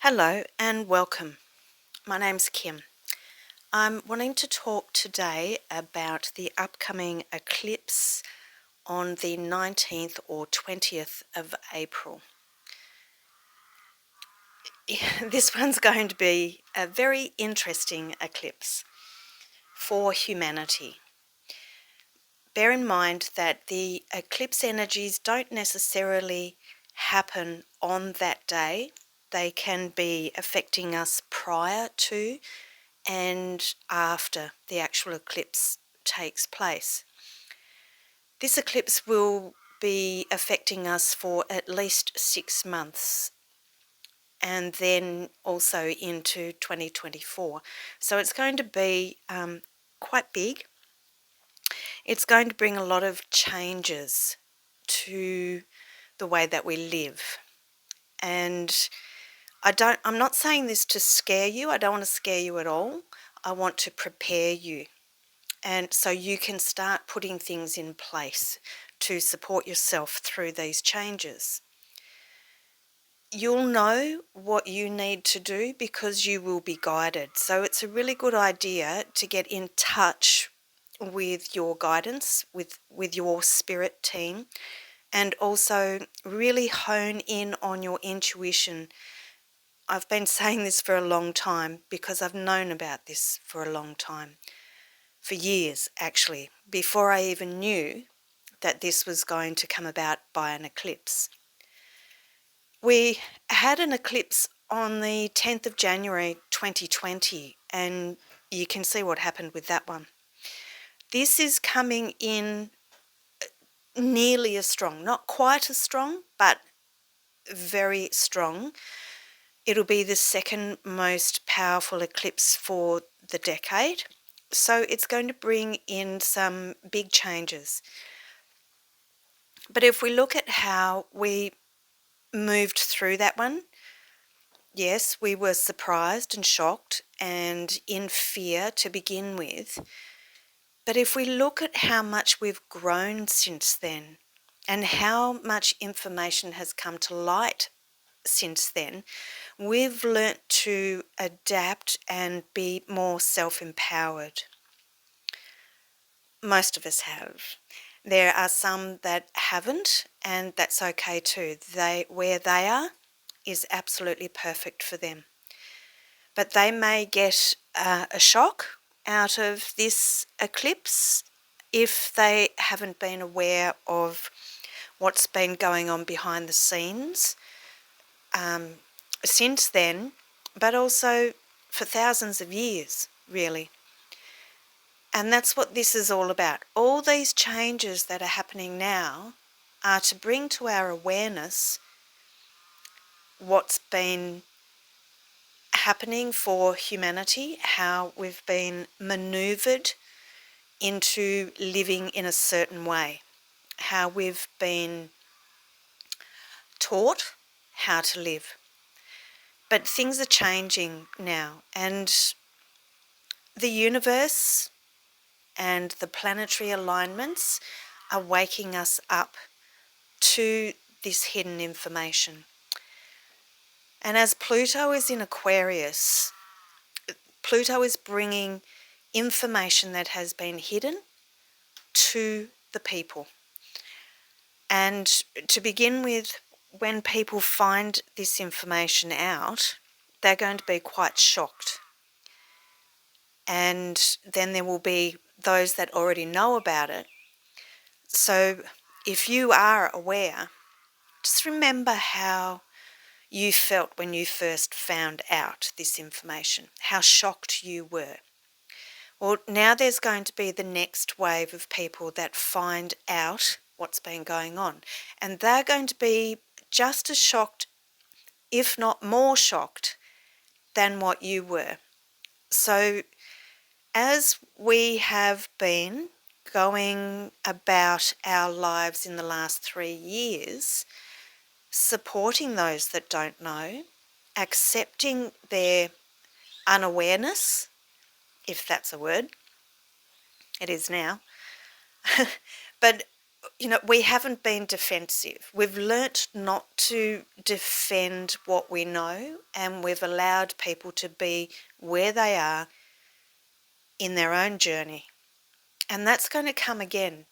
Hello and welcome. My name's Kim. I'm wanting to talk today about the upcoming eclipse on the 19th or 20th of April. This one's going to be a very interesting eclipse for humanity. Bear in mind that the eclipse energies don't necessarily happen on that day. They can be affecting us prior to and after the actual eclipse takes place. This eclipse will be affecting us for at least 6 months and then also into 2024. So it's going to be quite big. It's going to bring a lot of changes to the way that we live. And I'm not saying this to scare you. I don't want to scare you at all. I want to prepare you. And so you can start putting things in place to support yourself through these changes. You'll know what you need to do because you will be guided. So it's a really good idea to get in touch with your guidance, with your spirit team, and also really hone in on your intuition. I've been saying this for a long time because I've known about this for a long time. For years, actually, before I even knew that this was going to come about by an eclipse. We had an eclipse on the 10th of January 2020, and you can see what happened with that one. This is coming in nearly as strong, not quite as strong, but very strong. It'll be the second most powerful eclipse for the decade. So it's going to bring in some big changes. But if we look at how we moved through that one, yes, we were surprised and shocked and in fear to begin with. But if we look at how much we've grown since then and how much information has come to light since then, we've learnt to adapt and be more self-empowered. Most of us have. There are some that haven't, and that's okay too. Where they are is absolutely perfect for them. But they may get a shock out of this eclipse if they haven't been aware of what's been going on behind the scenes since then, but also for thousands of years, really. And that's what this is all about. All these changes that are happening now are to bring to our awareness what's been happening for humanity, how we've been maneuvered into living in a certain way, how we've been taught how to live. But things are changing now, and the universe and the planetary alignments are waking us up to this hidden information. And as Pluto is in Aquarius, Pluto is bringing information that has been hidden to the people. And to begin with, when people find this information out, they're going to be quite shocked. And then there will be those that already know about it. So if you are aware, just remember how you felt when you first found out this information, how shocked you were. Well, now there's going to be the next wave of people that find out what's been going on. And they're going to be just as shocked, if not more shocked, than what you were. So as we have been going about our lives in the last 3 years, supporting those that don't know, accepting their unawareness, if that's a word, it is now, but we haven't been defensive. We've learnt not to defend what we know, and we've allowed people to be where they are in their own journey. And that's going to come again.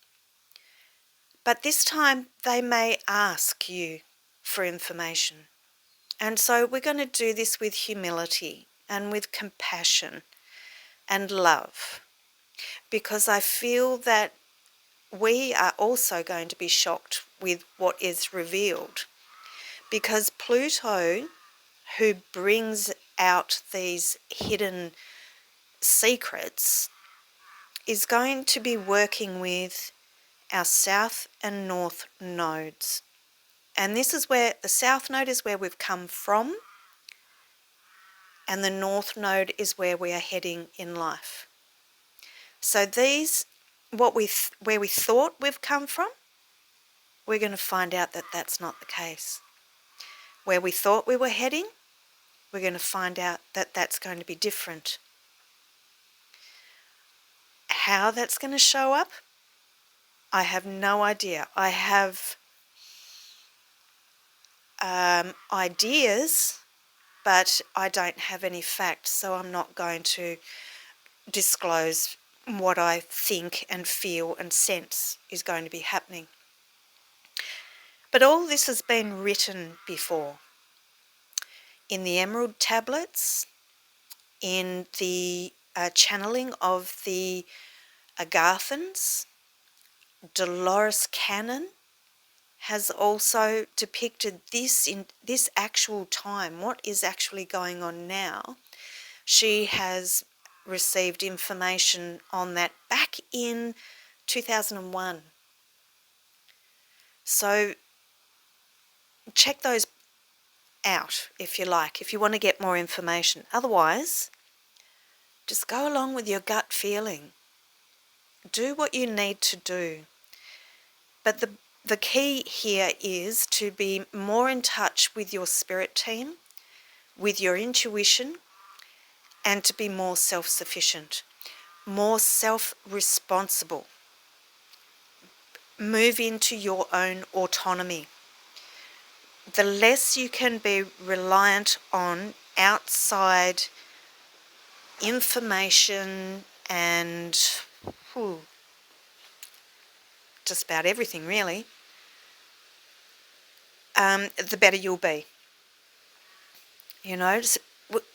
But this time they may ask you for information. And so we're going to do this with humility and with compassion and love, because I feel that we are also going to be shocked with what is revealed, because Pluto, who brings out these hidden secrets, is going to be working with our south and north nodes. And this is where the south node is where we've come from, and the north node is where we are heading in life. So these, where we thought we've come from, we're going to find out that that's not the case. Where we thought we were heading, we're going to find out that that's going to be different. How that's going to show up, I have no idea. I have ideas, but I don't have any facts, so I'm not going to disclose what I think and feel and sense is going to be happening. But all this has been written before. In the Emerald Tablets, in the channeling of the Agathans, Dolores Cannon has also depicted this in this actual time, what is actually going on now. She has received information on that back in 2001. So check those out if you like, if you want to get more information. Otherwise, just go along with your gut feeling. Do what you need to do. But the key here is to be more in touch with your spirit team, with your intuition, and to be more self-sufficient, more self-responsible. Move into your own autonomy. The less you can be reliant on outside information and just about everything really, the better you'll be.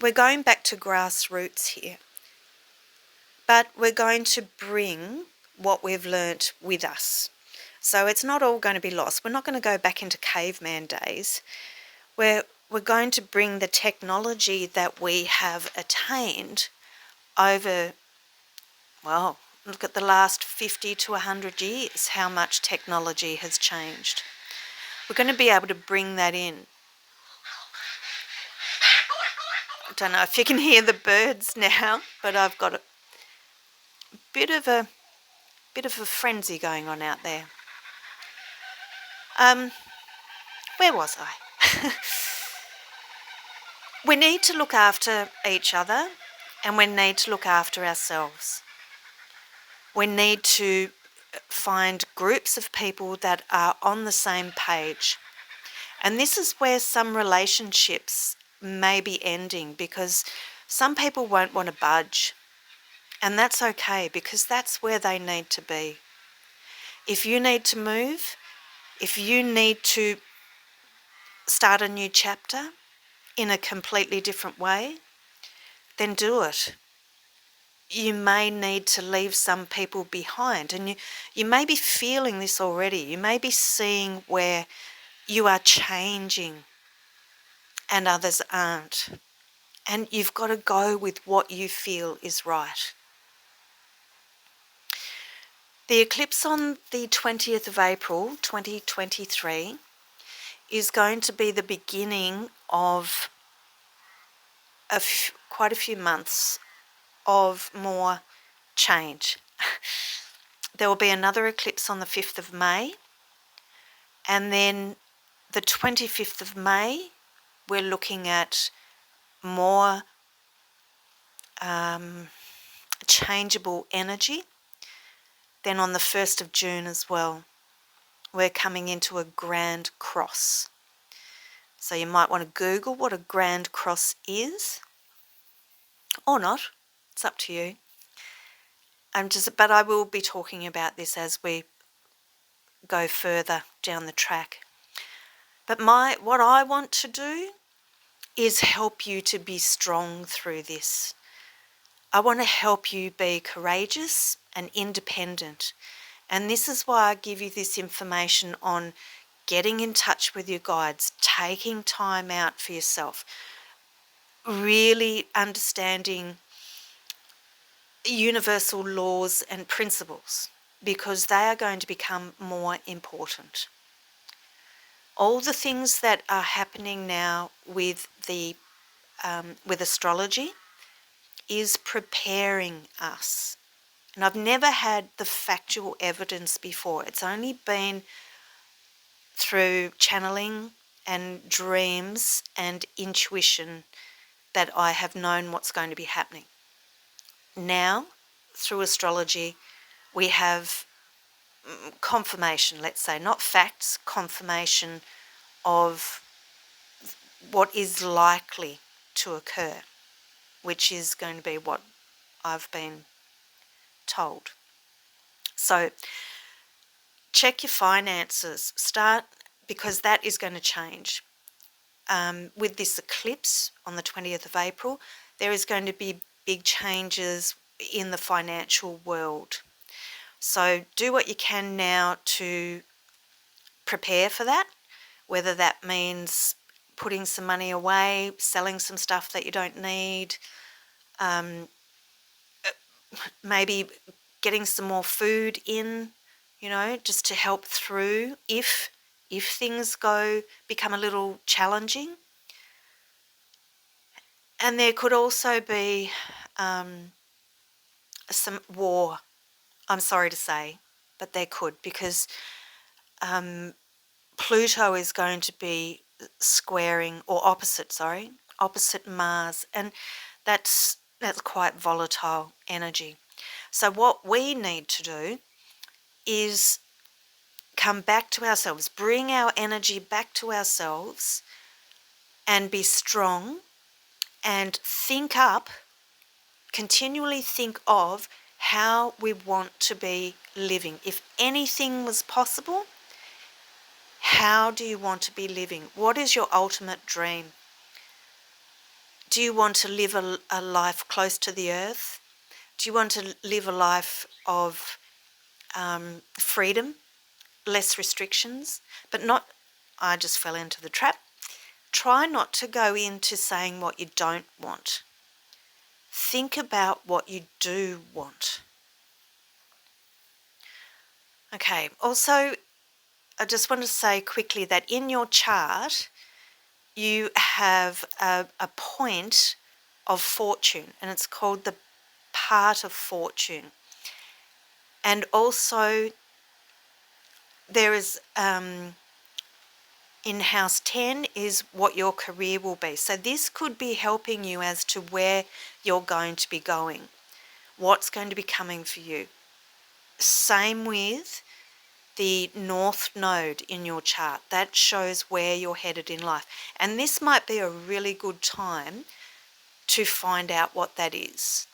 We're going back to grassroots here, but we're going to bring what we've learnt with us. So it's not all going to be lost. We're not going to go back into caveman days. We're going to bring the technology that we have attained over, well, look at the last 50 to 100 years, how much technology has changed. We're going to be able to bring that in. I don't know if you can hear the birds now, but I've got a bit of a frenzy going on out there. Where was I? We need to look after each other, and we need to look after ourselves. We need to find groups of people that are on the same page. And this is where some relationships may be ending, because some people won't want to budge. And that's okay, because that's where they need to be. If you need to move, if you need to start a new chapter in a completely different way, then do it. You may need to leave some people behind, and you may be feeling this already. You may be seeing where you are changing and others aren't. And you've got to go with what you feel is right. The eclipse on the 20th of April 2023 is going to be the beginning of quite a few months of more change. There will be another eclipse on the 5th of May, and then the 25th of May we're looking at more changeable energy. Then on the 1st of June as well. we're coming into a grand cross. So you might want to Google what a grand cross is, or not. It's up to you. But I will be talking about this as we go further down the track. But what I want to do is help you to be strong through this. I want to help you be courageous and independent. And this is why I give you this information on getting in touch with your guides, taking time out for yourself, really understanding universal laws and principles, because they are going to become more important. All the things that are happening now with astrology is preparing us. And I've never had the factual evidence before. It's only been through channeling and dreams and intuition that I have known what's going to be happening. Now, through astrology, we have confirmation, let's say, not facts, confirmation of what is likely to occur, which is going to be what I've been told. So check your finances, because that is going to change. With this eclipse on the 20th of April, there is going to be big changes in the financial world. So do what you can now to prepare for that, whether that means putting some money away, selling some stuff that you don't need, maybe getting some more food in, just to help through if things become a little challenging. And there could also be some war, I'm sorry to say, but there could, because Pluto is going to be opposite Mars, and that's quite volatile energy. So what we need to do is come back to ourselves, bring our energy back to ourselves, and be strong, and continually think of how we want to be living. If anything was possible, how do you want to be living? What is your ultimate dream? Do you want to live a life close to the earth? Do you want to live a life of freedom, less restrictions, but not, I just fell into the trap. Try not to go into saying what you don't want. Think about what you do want. Okay, also, I just want to say quickly that in your chart, you have a point of fortune, and it's called the part of fortune. And also, there is in house 10 is what your career will be. So this could be helping you as to where you're going to be going, what's going to be coming for you. Same with the North Node in your chart. That shows where you're headed in life. And this might be a really good time to find out what that is.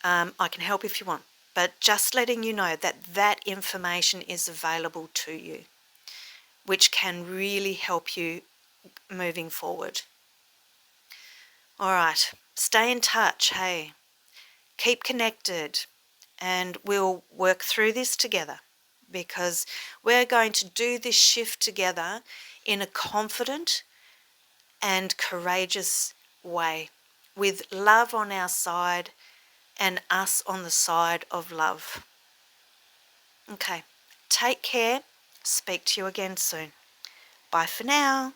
I can help if you want, but just letting you know that that information is available to you, which can really help you moving forward. All right, stay in touch, hey. Keep connected, and we'll work through this together, because we're going to do this shift together in a confident and courageous way, with love on our side and us on the side of love. Okay, take care. Speak to you again soon. Bye for now.